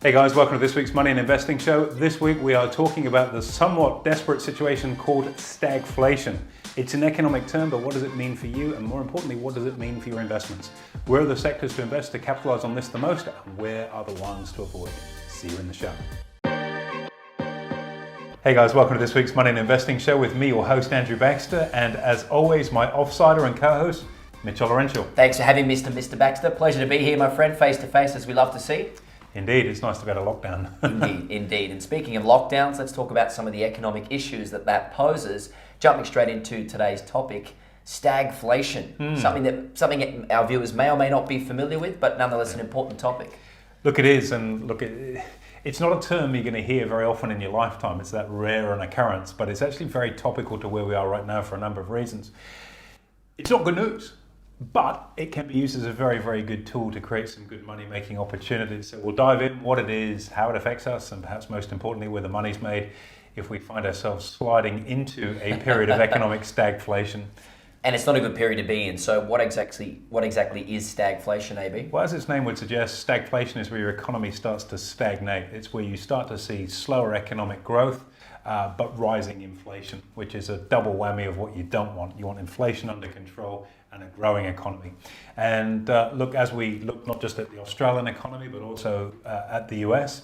Hey guys, welcome to this week's Money and Investing Show. This week we are talking about the somewhat desperate situation called stagflation. It's an economic term, but what does it mean for you? And more importantly, what does it mean for your investments? Where are the sectors to invest to capitalize on this the most? And where are the ones to avoid? See you in the show. Hey guys, welcome to this week's Money and Investing Show with me, your host, Andrew Baxter. And as always, my offsider and co-host, Mitchell Laurential. Thanks for having me, Mr. Baxter. Pleasure to be here, my friend, face to face, as we love to see. Indeed, it's nice to be out of lockdown. Indeed. And speaking of lockdowns, let's talk about some of the economic issues that poses. Jumping straight into today's topic, stagflation. Something our viewers may or may not be familiar with, but nonetheless an important topic. Look, it is, and look, it's not a term you're going to hear very often in your lifetime. It's that rare an occurrence, but it's actually very topical to where we are right now for a number of reasons. It's not good news, but it can be used as a very, very good tool to create some good money-making opportunities. So we'll dive in what it is, how it affects us, and perhaps most importantly, where the money's made if we find ourselves sliding into a period of economic stagflation. And it's not a good period to be in. So what exactly is stagflation, AB? Well, as its name would suggest, stagflation is where your economy starts to stagnate. It's where you start to see slower economic growth, but rising inflation, which is a double whammy of what you don't want. You want inflation under control and a growing economy. And look, as we look not just at the Australian economy, but also at the US,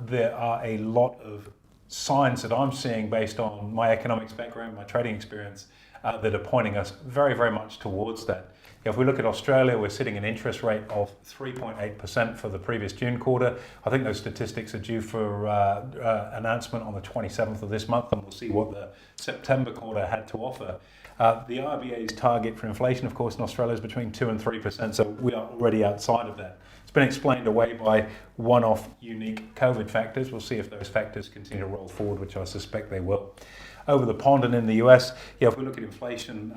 there are a lot of signs that I'm seeing based on my economics background, my trading experience, that are pointing us very, very much towards that. If we look at Australia, we're sitting an interest rate of 3.8% for the previous June quarter. I think those statistics are due for announcement on the 27th of this month, and we'll see what the September quarter had to offer. The RBA's target for inflation, of course, in Australia is between 2 and 3%, so we are already outside of that. It's been explained away by one-off unique COVID factors. We'll see if those factors continue to roll forward, which I suspect they will. Over the pond and in the US, if we look at inflation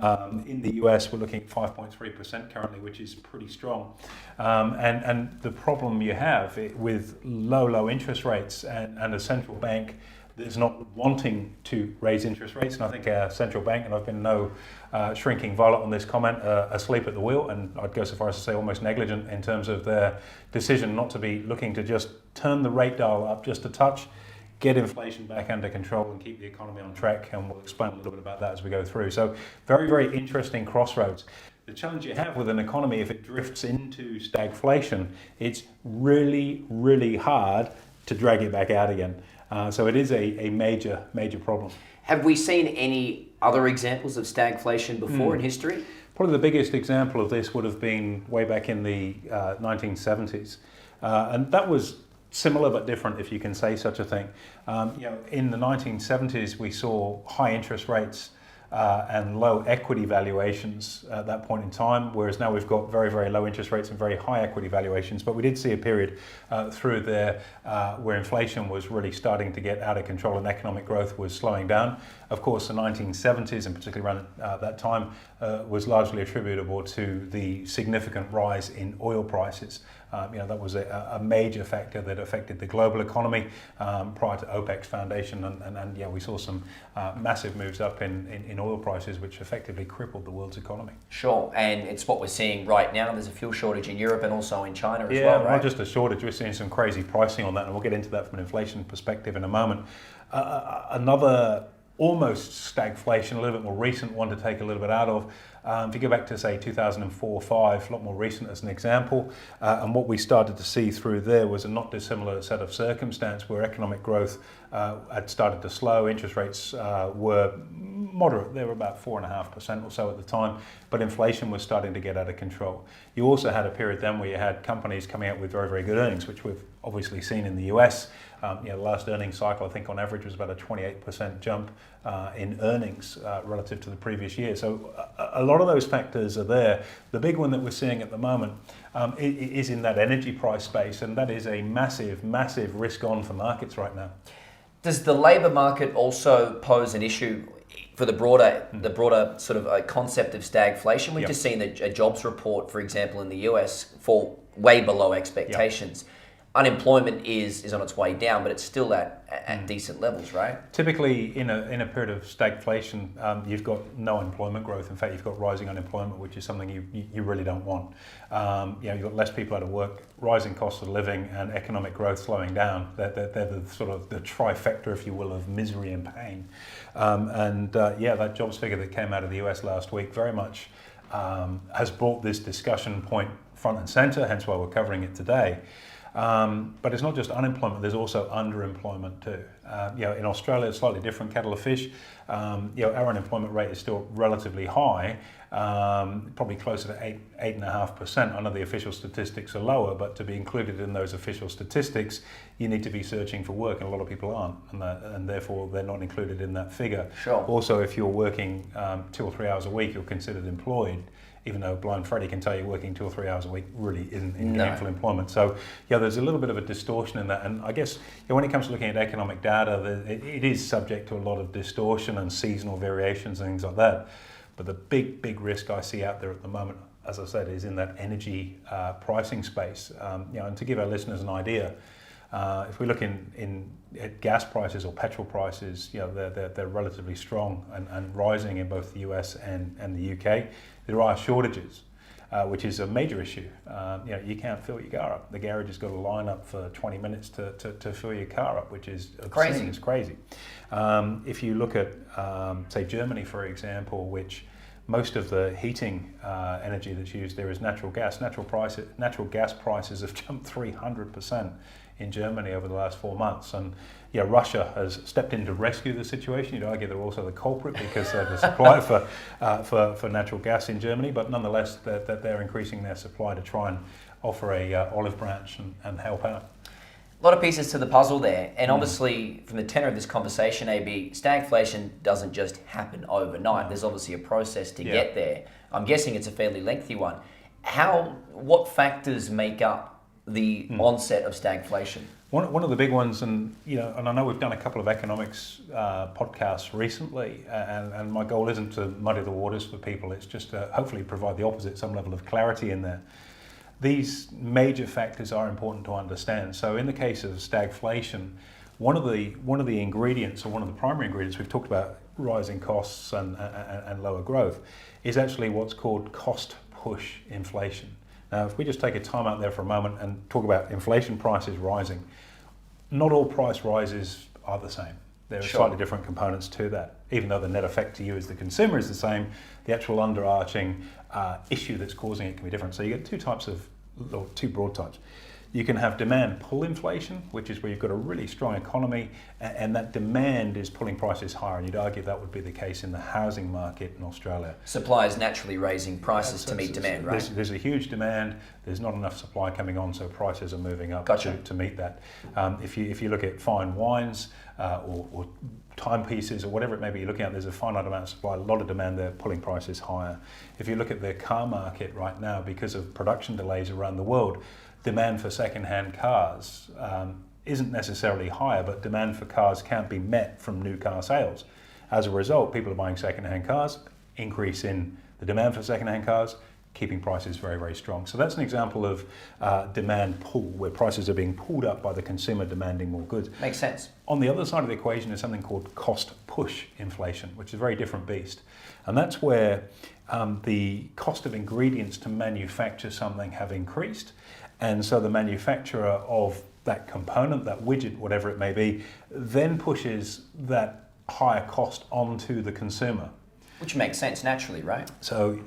in the US, we're looking at 5.3% currently, which is pretty strong. And the problem you have with low interest rates and a central bank that's not wanting to raise interest rates, and I think our central bank, and I've been no shrinking violet on this comment, asleep at the wheel, and I'd go so far as to say almost negligent in terms of their decision not to be looking to just turn the rate dial up just a touch, get inflation back under control and keep the economy on track, and we'll explain a little bit about that as we go through. So very, very interesting crossroads. The challenge you have with an economy, if it drifts into stagflation, it's really, really hard to drag it back out again. So it is a major problem. Have we seen any other examples of stagflation before in history? Probably the biggest example of this would have been way back in the 1970s. And that was similar but different, if you can say such a thing. In the 1970s, we saw high interest rates and low equity valuations at that point in time, whereas now we've got very, very low interest rates and very high equity valuations. But we did see a period through there where inflation was really starting to get out of control and economic growth was slowing down. Of course, the 1970s, and particularly around that time, was largely attributable to the significant rise in oil prices. That was a major factor that affected the global economy prior to OPEC's foundation, and we saw some massive moves up in oil prices, which effectively crippled the world's economy. Sure, and it's what we're seeing right now. There's a fuel shortage in Europe and also in China as well, Yeah, right? not just a shortage, we're seeing some crazy pricing on that, and we'll get into that from an inflation perspective in a moment. Another almost stagflation, a little bit more recent one to take a little bit out of. If you go back to, say, 2004-05, a lot more recent as an example, and what we started to see through there was a not dissimilar set of circumstance where economic growth had started to slow. Interest rates were moderate. They were about 4.5% or so at the time, but inflation was starting to get out of control. You also had a period then where you had companies coming out with very, very good earnings, which we've obviously seen in the US. The last earnings cycle, I think on average, was about a 28% jump in earnings relative to the previous year. So a lot of those factors are there. The big one that we're seeing at the moment is in that energy price space, and that is a massive, massive risk on for markets right now. Does the labour market also pose an issue for the broader sort of concept of stagflation? We've just seen a jobs report, for example, in the US fall way below expectations. unemployment is on its way down, but it's still at decent levels, right? Typically, in a period of stagflation, you've got no employment growth. In fact, you've got rising unemployment, which is something you really don't want. You've got less people out of work, rising costs of living, and economic growth slowing down. They're the sort of the trifecta, if you will, of misery and pain. That jobs figure that came out of the US last week very much has brought this discussion point front and center, hence why we're covering it today. But it's not just unemployment, there's also underemployment too. In Australia, it's slightly different kettle of fish. Our unemployment rate is still relatively high, probably closer to 8.5%. I know the official statistics are lower, but to be included in those official statistics, you need to be searching for work, and a lot of people aren't, and therefore they're not included in that figure. Sure. Also, if you're working 2 or 3 hours a week, you're considered employed, even though Blind Freddy can tell you working 2 or 3 hours a week really isn't in gainful employment. So there's a little bit of a distortion in that. And I guess when it comes to looking at economic data, it is subject to a lot of distortion and seasonal variations and things like that. But the big risk I see out there at the moment, as I said, is in that energy pricing space. And to give our listeners an idea, if we look at gas prices or petrol prices, they're relatively strong and rising in both the US and the UK. There are shortages, which is a major issue. You can't fill your car up. The garage has got to line up for 20 minutes to fill your car up, which is crazy. It's crazy. If you look at, say, Germany, for example, which most of the heating energy that's used there is natural gas. Natural gas prices have jumped 300% in Germany over the last 4 months, and Russia has stepped in to rescue the situation. You'd argue they're also the culprit because they're the supplier for natural gas in Germany, but nonetheless they're increasing their supply to try and offer a olive branch and help out. A lot of pieces to the puzzle there, and obviously from the tenor of this conversation, AB, stagflation doesn't just happen overnight. There's obviously a process to get there. I'm guessing it's a fairly lengthy one. What factors make up the onset of stagflation? One of the big ones, and I know we've done a couple of economics podcasts recently, and my goal isn't to muddy the waters for people. It's just to hopefully provide the opposite, some level of clarity in there. These major factors are important to understand. So in the case of stagflation, one of the ingredients, or one of the primary ingredients, we've talked about rising costs and lower growth, is actually what's called cost push inflation. Now, if we just take a time out there for a moment and talk about inflation prices rising, not all price rises are the same. There are slightly different components to that. Even though the net effect to you as the consumer is the same, the actual underarching issue that's causing it can be different. So you get two broad types. You can have demand pull inflation, which is where you've got a really strong economy and that demand is pulling prices higher. And you'd argue that would be the case in the housing market in Australia. Supply is naturally raising prices to meet demand, right? There's a huge demand, there's not enough supply coming on, so prices are moving up to meet that. If you look at fine wines or timepieces or whatever it may be you're looking at, there's a finite amount of supply, a lot of demand there, pulling prices higher. If you look at the car market right now, because of production delays around the world, demand for second-hand cars isn't necessarily higher, but demand for cars can't be met from new car sales. As a result, people are buying second-hand cars, increase in the demand for second-hand cars, keeping prices very, very strong. So that's an example of demand pull, where prices are being pulled up by the consumer demanding more goods. Makes sense. On the other side of the equation is something called cost push inflation, which is a very different beast. And that's where the cost of ingredients to manufacture something have increased. And so the manufacturer of that component, that widget, whatever it may be, then pushes that higher cost onto the consumer. Which makes sense naturally, right? So,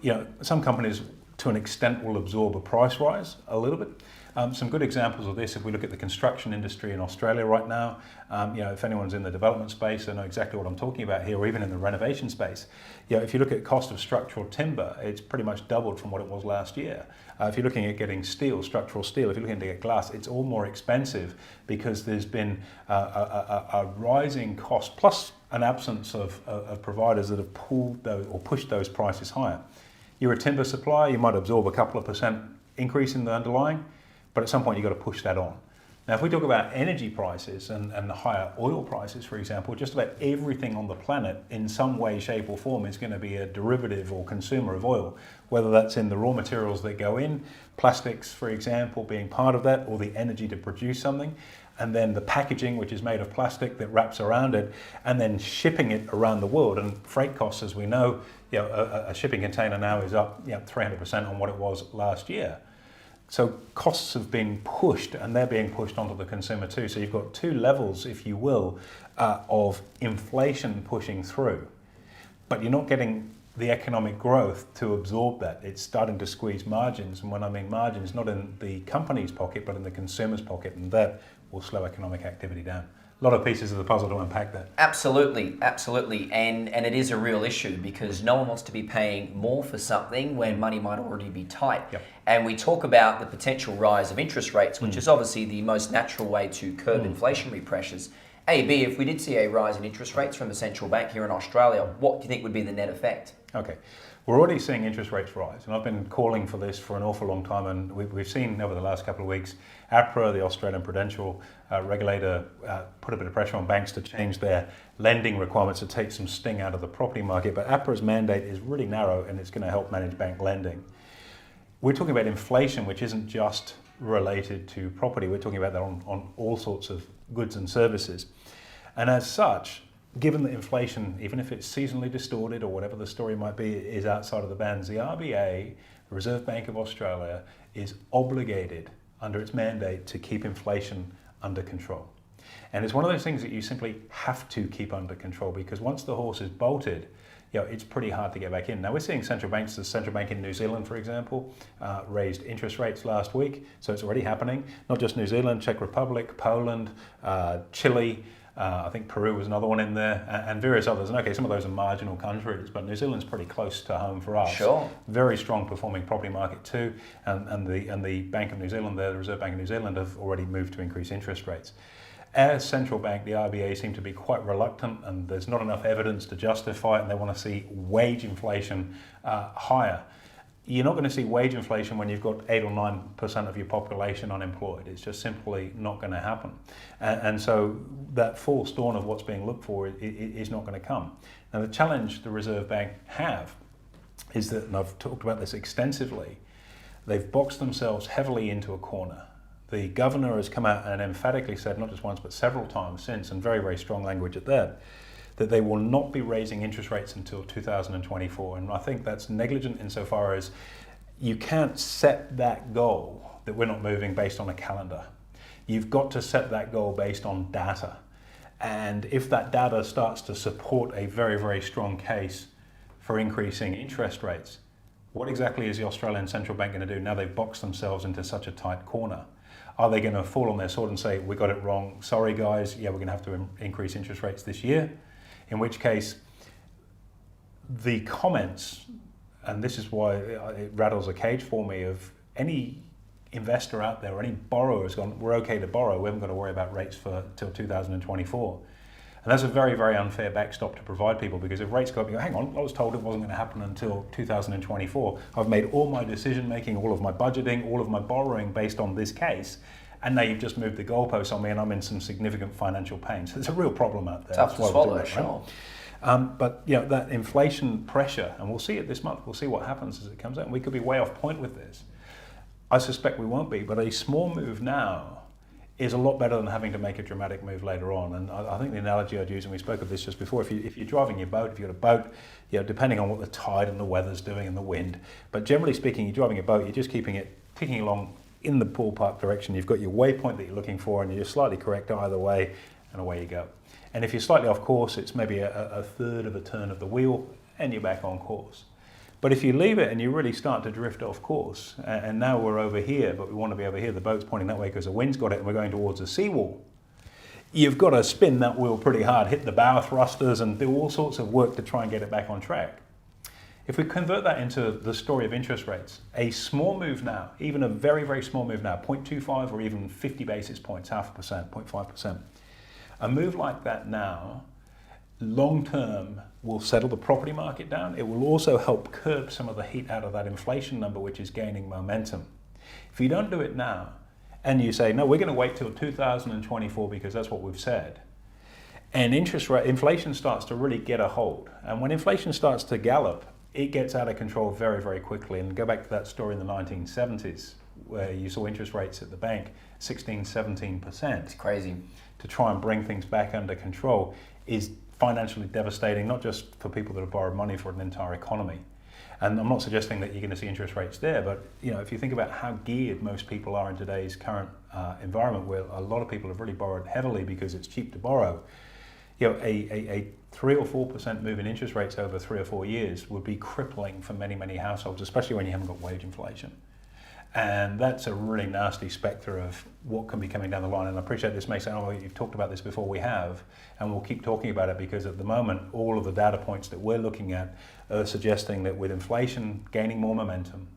some companies to an extent will absorb a price rise a little bit. Some good examples of this, if we look at the construction industry in Australia right now, if anyone's in the development space, they know exactly what I'm talking about here, or even in the renovation space. If you look at cost of structural timber, it's pretty much doubled from what it was last year. If you're looking at getting steel, structural steel, if you're looking to get glass, it's all more expensive because there's been a rising cost plus an absence of providers that have pulled those or pushed those prices higher. You're a timber supplier, you might absorb a couple of % increase in the underlying, but at some point you've got to push that on. Now, if we talk about energy prices and the higher oil prices, for example, just about everything on the planet in some way, shape or form is going to be a derivative or consumer of oil, whether that's in the raw materials that go in, plastics, for example, being part of that, or the energy to produce something, and then the packaging, which is made of plastic that wraps around it, and then shipping it around the world. And freight costs, as we know, a shipping container now is up 300% on what it was last year. So costs have been pushed, and they're being pushed onto the consumer too. So you've got two levels, if you will, of inflation pushing through, but you're not getting the economic growth to absorb that. It's starting to squeeze margins, and when I mean margins, not in the company's pocket, but in the consumer's pocket, and that will slow economic activity down. A lot of pieces of the puzzle to unpack that. Absolutely, absolutely. And it is a real issue because no one wants to be paying more for something when money might already be tight. Yep. And we talk about the potential rise of interest rates, which is obviously the most natural way to curb inflationary pressures. A, B, if we did see a rise in interest rates from the central bank here in Australia, what do you think would be the net effect? Okay. We're already seeing interest rates rise, and I've been calling for this for an awful long time, and we've seen over the last couple of weeks, APRA, the Australian Prudential regulator, put a bit of pressure on banks to change their lending requirements to take some sting out of the property market, but APRA's mandate is really narrow, and it's going to help manage bank lending. We're talking about inflation, which isn't just related to property. We're talking about that on all sorts of goods and services. And as such, given that inflation, even if it's seasonally distorted or whatever the story might be, is outside of the bands, the RBA, the Reserve Bank of Australia, is obligated under its mandate to keep inflation under control. And it's one of those things that you simply have to keep under control, because once the horse is bolted, it's pretty hard to get back in. Now, we're seeing central banks, the central bank in New Zealand, for example, raised interest rates last week. So it's already happening. Not just New Zealand, Czech Republic, Poland, Chile, I think Peru was another one in there, and various others. And okay, some of those are marginal countries, but New Zealand's pretty close to home for us. Sure. Very strong performing property market too, and the Bank of New Zealand, the Reserve Bank of New Zealand, have already moved to increase interest rates. As central bank, the RBA seem to be quite reluctant, and there's not enough evidence to justify it, and they want to see wage inflation higher. You're not going to see wage inflation when you've got 8 or 9% of your population unemployed. It's just simply not going to happen. And so that false dawn of what's being looked for is not going to come. Now, the challenge the Reserve Bank have is that, and I've talked about this extensively, they've boxed themselves heavily into a corner. The governor has come out and emphatically said, not just once, but several times since, and very, very strong language at that they will not be raising interest rates until 2024. And I think that's negligent insofar as you can't set that goal that we're not moving based on a calendar. You've got to set that goal based on data. And if that data starts to support a very, very strong case for increasing interest rates, what exactly is the Australian Central Bank going to do now they've boxed themselves into such a tight corner? Are they going to fall on their sword and say, we got it wrong, sorry guys, we're going to have to increase interest rates this year? In which case, the comments, and this is why it rattles a cage for me, of any investor out there or any borrower has gone, we're okay to borrow, we haven't got to worry about rates till 2024. And that's a very, very unfair backstop to provide people, because if rates go up, you go, hang on, I was told it wasn't going to happen until 2024. I've made all my decision making, all of my budgeting, all of my borrowing based on this case, and now you've just moved the goalposts on me and I'm in some significant financial pain. So it's a real problem out there. Tough to swallow, sure. But that inflation pressure, and we'll see it this month, we'll see what happens as it comes out, and we could be way off point with this. I suspect we won't be, but a small move now is a lot better than having to make a dramatic move later on. And I think the analogy I'd use, and we spoke of this just before, if you're driving your boat, if you've got a boat, depending on what the tide and the weather's doing and the wind, but generally speaking, you're driving a boat, you're just keeping it ticking along in the ballpark direction. You've got your waypoint that you're looking for, and you're just slightly correct either way, and away you go. And if you're slightly off course, it's maybe a third of a turn of the wheel, and you're back on course. But if you leave it and you really start to drift off course, and now we're over here, but we want to be over here, the boat's pointing that way because the wind's got it, and we're going towards a seawall, you've got to spin that wheel pretty hard, hit the bow thrusters, and do all sorts of work to try and get it back on track. If we convert that into the story of interest rates, a small move now, even a very, very small move now, 0.25 or even 50 basis points, 0.5%, 0.5%, a move like that now, long term, will settle the property market down. It will also help curb some of the heat out of that inflation number, which is gaining momentum. If you don't do it now, and you say, no, we're going to wait till 2024 because that's what we've said, and inflation starts to really get a hold. And when inflation starts to gallop, it gets out of control very, very quickly. And go back to that story in the 1970s where you saw interest rates at the bank 16, 17%. It's crazy. To try and bring things back under control is financially devastating, not just for people that have borrowed money for an entire economy. And I'm not suggesting that you're going to see interest rates there, but if you think about how geared most people are in today's current environment, where a lot of people have really borrowed heavily because it's cheap to borrow, a 3 or 4% move in interest rates over 3 or 4 years would be crippling for many, many households, especially when you haven't got wage inflation. And that's a really nasty spectre of what can be coming down the line. And I appreciate this may sound, oh, you've talked about this before. We have, and we'll keep talking about it, because at the moment, all of the data points that we're looking at are suggesting that with inflation gaining more momentum,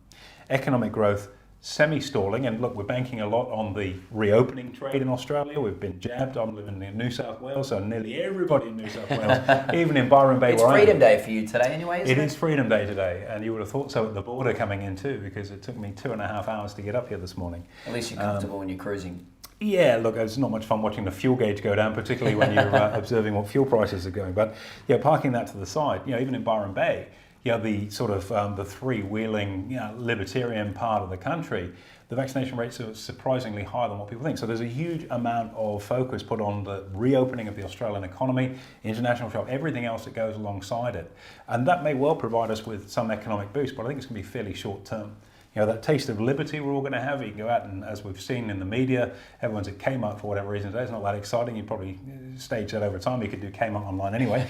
economic growth semi-stalling, and look, we're banking a lot on the reopening trade in Australia. We've been jabbed. I'm living in New South Wales, so nearly everybody in New South Wales, even in Byron Bay, it's where Freedom Day for you today anyway, isn't it? It is Freedom Day today, and you would have thought so at the border coming in too, because it took me 2.5 hours to get up here this morning. At least you're comfortable when you're cruising. Yeah, look, it's not much fun watching the fuel gauge go down, particularly when you're observing what fuel prices are going. But parking that to the side, even in Byron Bay, the sort of the three-wheeling libertarian part of the country, the vaccination rates are surprisingly higher than what people think. So there's a huge amount of focus put on the reopening of the Australian economy, international travel, everything else that goes alongside it. And that may well provide us with some economic boost, but I think it's going to be fairly short term. That taste of liberty we're all going to have, you can go out and, as we've seen in the media, everyone's at Kmart for whatever reason today. It's not that exciting. You'd probably stage that over time. You could do Kmart online anyway.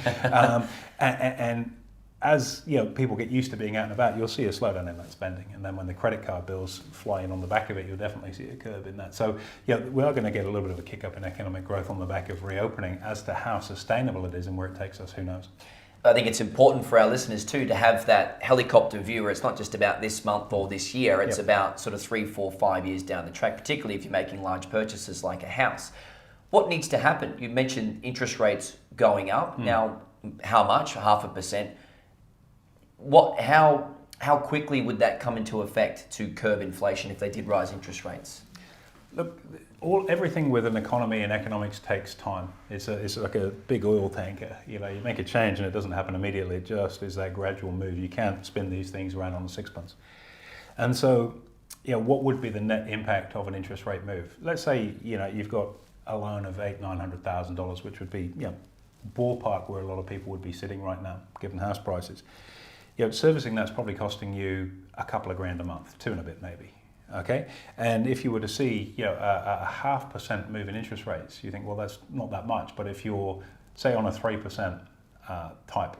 And as people get used to being out and about, you'll see a slowdown in that spending. And then when the credit card bills fly in on the back of it, you'll definitely see a curve in that. So we are going to get a little bit of a kick up in economic growth on the back of reopening. As to how sustainable it is and where it takes us, who knows? I think it's important for our listeners too to have that helicopter view where it's not just about this month or this year, it's about sort of 3, 4, 5 years down the track, particularly if you're making large purchases like a house. What needs to happen? You mentioned interest rates going up. Now, how much? 0.5%. How quickly would that come into effect to curb inflation if they did rise interest rates? Look, everything with an economy and economics takes time. It's like a big oil tanker. You make a change and it doesn't happen immediately. It just is that gradual move. You can't spin these things around on a sixpence. And so, what would be the net impact of an interest rate move? Let's say you've got a loan of $800,000-900,000, which would be ballpark where a lot of people would be sitting right now, given house prices. Servicing that's probably costing you a couple of grand a month, 2 and a bit maybe. Okay, and if you were to see a 0.5% move in interest rates, you think, well, that's not that much. But if you're, say, on a 3% type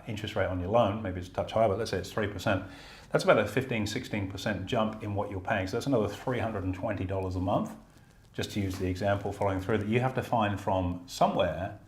interest rate on your loan, maybe it's a touch higher, but let's say it's 3%, that's about a 15-16% jump in what you're paying. So that's another $320 a month, just to use the example following through, that you have to find from somewhere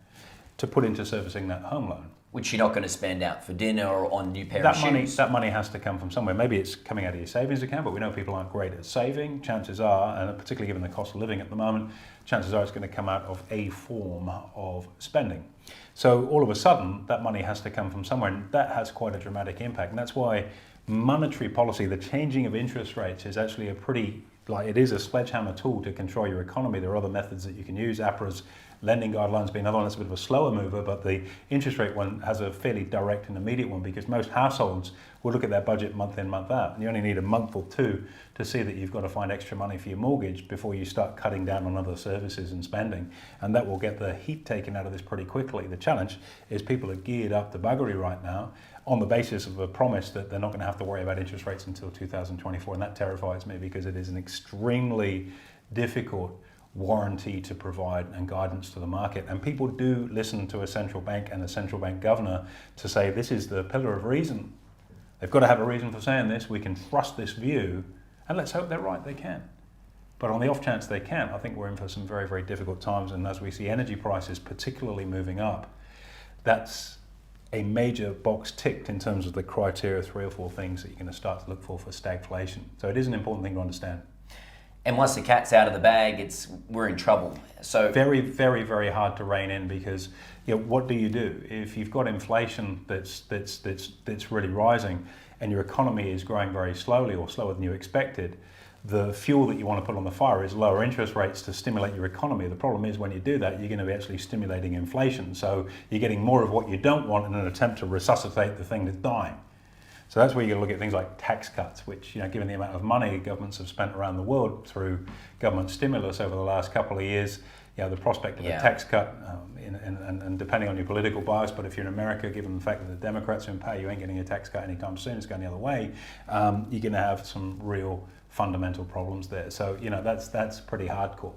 to put into servicing that home loan. Which you're not going to spend out for dinner or on a new pair of shoes. That money has to come from somewhere. Maybe it's coming out of your savings account, but we know people aren't great at saving. Chances are, and particularly given the cost of living at the moment, chances are it's going to come out of a form of spending. So all of a sudden, that money has to come from somewhere, and that has quite a dramatic impact. And that's why monetary policy, the changing of interest rates, is actually it is a sledgehammer tool to control your economy. There are other methods that you can use. APRA's lending guidelines being another one that's a bit of a slower mover, but the interest rate one has a fairly direct and immediate one, because most households will look at their budget month in, month out. And you only need a month or two to see that you've got to find extra money for your mortgage before you start cutting down on other services and spending. And that will get the heat taken out of this pretty quickly. The challenge is people are geared up to buggery right now on the basis of a promise that they're not going to have to worry about interest rates until 2024. And that terrifies me, because it is an extremely difficult warranty to provide and guidance to the market. And people do listen to a central bank and a central bank governor to say, this is the pillar of reason. They've got to have a reason for saying this. We can trust this view, and let's hope they're right. They can. But on the off chance they can't, I think we're in for some very, very difficult times. And as we see energy prices particularly moving up, that's a major box ticked in terms of the criteria, 3 or 4 things that you're going to start to look for stagflation. So it is an important thing to understand. And once the cat's out of the bag, we're in trouble. So very, very, very hard to rein in, because what do you do if you've got inflation that's really rising, and your economy is growing very slowly or slower than you expected? the fuel that you want to put on the fire is lower interest rates to stimulate your economy. The problem is when you do that, you're going to be actually stimulating inflation. So you're getting more of what you don't want in an attempt to resuscitate the thing that's dying. So that's where you look at things like tax cuts, which, given the amount of money governments have spent around the world through government stimulus over the last couple of years, the prospect of a tax cut, and depending on your political bias, but if you're in America, given the fact that the Democrats are in power, you ain't getting a tax cut anytime soon, it's going the other way, you're going to have some real fundamental problems there. So, that's pretty hardcore.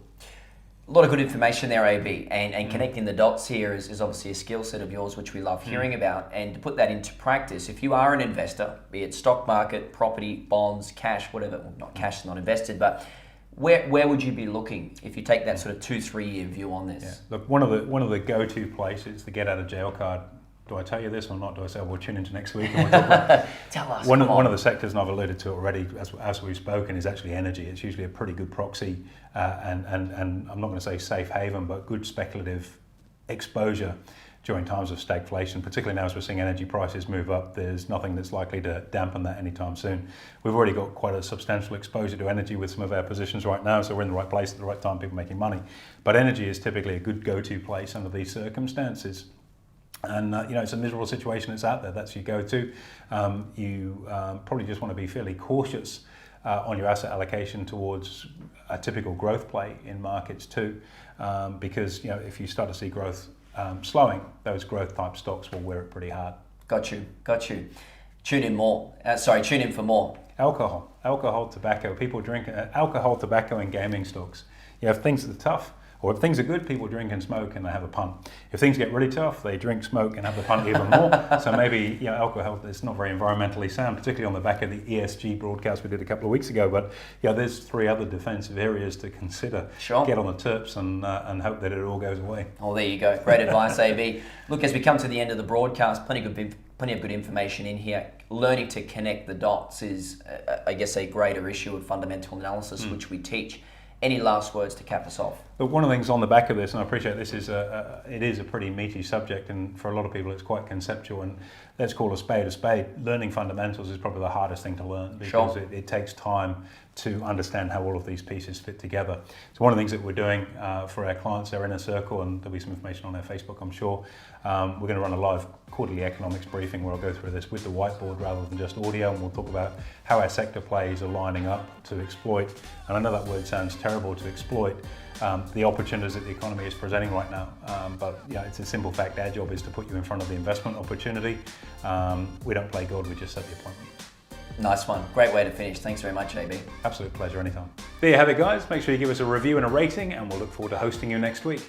A lot of good information there, AB, and connecting the dots here is obviously a skill set of yours, which we love hearing about. And to put that into practice, if you are an investor, be it stock market, property, bonds, cash, whatever, well, not cash is not invested, but where would you be looking if you take that sort of 2-3 year view on this? Yeah. Look, one of the go-to places, the get out of jail card. Do I tell you this or not? Do I say, we'll tune into next week and we'll talk about Tell us. One of the sectors, and I've alluded to it already as we've spoken, is actually energy. It's usually a pretty good proxy and I'm not going to say safe haven, but good speculative exposure during times of stagflation, particularly now as we're seeing energy prices move up. There's nothing that's likely to dampen that anytime soon. We've already got quite a substantial exposure to energy with some of our positions right now, so we're in the right place at the right time, people making money. But energy is typically a good go-to place under these circumstances. And it's a miserable situation that's out there. That's your go-to. You probably just want to be fairly cautious on your asset allocation towards a typical growth play in markets too, because if you start to see growth slowing, those growth type stocks will wear it pretty hard. Got you. Tune in for more. Alcohol, tobacco. People drink alcohol, tobacco, and gaming stocks. If things are tough, or if things are good, people drink and smoke and they have a punt. If things get really tough, they drink, smoke, and have the punt even more. So maybe alcohol is not very environmentally sound, particularly on the back of the ESG broadcast we did a couple of weeks ago. But there's 3 other defensive areas to consider. Sure. Get on the terps and hope that it all goes away. Oh, there you go. Great advice, AB. Look, as we come to the end of the broadcast, plenty of good information in here. Learning to connect the dots is, I guess, a greater issue of fundamental analysis, which we teach. Any last words to cap us off? But one of the things on the back of this, and I appreciate this is it is a pretty meaty subject, and for a lot of people it's quite conceptual, and let's call a spade a spade. Learning fundamentals is probably the hardest thing to learn because it takes time to understand how all of these pieces fit together. So one of the things that we're doing for our clients, our inner circle, and there'll be some information on our Facebook, I'm sure, we're going to run a live quarterly economics briefing where I'll go through this with the whiteboard rather than just audio, and we'll talk about how our sector plays are lining up to exploit, and I know that word sounds terrible, to exploit the opportunities that the economy is presenting right now. But it's a simple fact. Our job is to put you in front of the investment opportunity. We don't play God, we just set the appointment. Nice one. Great way to finish. Thanks very much, AB. Absolute pleasure, anytime. There you have it, guys. Make sure you give us a review and a rating, and we'll look forward to hosting you next week.